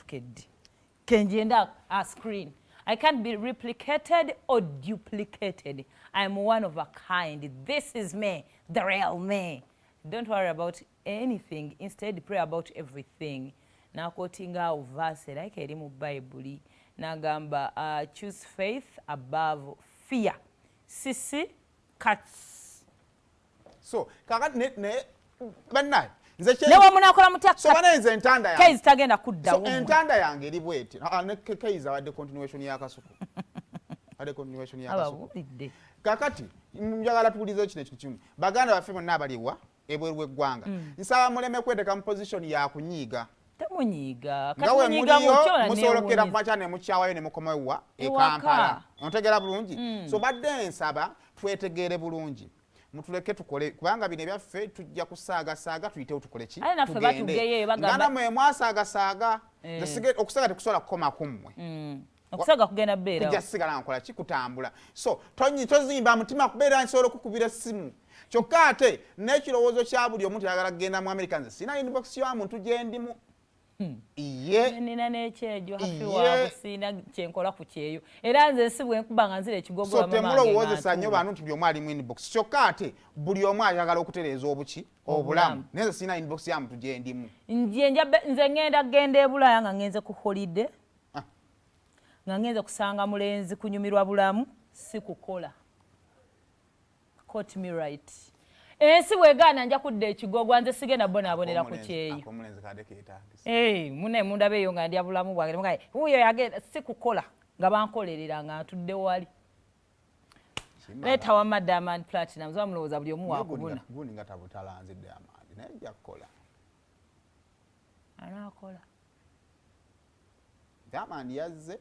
naked kenjenda a screen. I can't be replicated or duplicated. I'm one of a kind. This is me, the real me. Don't worry about anything. Instead, pray about everything. Na quotinga verse like eri mu Bible. Nagamba choose faith above fear. Sisi cuts. So, kakati ne banai. Newa munakola mutya so banenze entanda yange. Kayz tagenda kudda so entanda yange eri bweti. Ne Kayz wadde continuation ya kasuku. Wadde continuation ya kasuku. Kakati njagala tuulize kino kimu. Baganda baffe bonna abaliwa ebweru eggwanga. Nsaba muleme kweteka mu position ya kunyiga. Tamunyiga. Kati munyiga muchola ne musolokera ku machane muchawayo ne mukomewa e Kampala. Ontegera bulungi. So badde nsaba twetegeere bulungi. Mutuleke tukole kubanga bine byaffe tujja kusaaga tuyite tukole ki ale naffe batugeyeyo bagamba ngana mwe mwasaaga nzige okusaga tekusoola kukoma kummwe okusaga kugenda beera kujja sigala nkola ki kutambula so tozimba mutima kubeera nsobola kukubira simu kyokka ate n'ekirowoozo kya buli omuntu ayagala kugenda mu America nze sina inbox ya muntu gye ndimu iye nina n'ekyejo hafi waabwe sina kyenkola ku kyeyo era nze si bwe nkuba nga nzira ekigogo so temulowoozesa nnyo bantu nti buli omu ali mu inbox kyokka ate buli omu ayagala okutereeza obuki obulamu neze sina inbox ya muntu gye ndimu nze ngenda kugenda e Bulaaya nga ngenze ku holiday nga ngenze kusanga mulenzi kunyumirwa bulamu si kukola quote me right ensi bwegaana nja kudda ekigogwa nze sigenda bonaabonera ku kyeyo mune mundabeeyo nga ndya bulamu bwange mugaye wuyo yagenda si kukola nga bankolerera nga ntudde wali leeta wa Diamond Platinum zoba mulowooza buli omu wakubuna gundi nga tabutalanze Diamond naye nja kukola anaakola Diamond yazze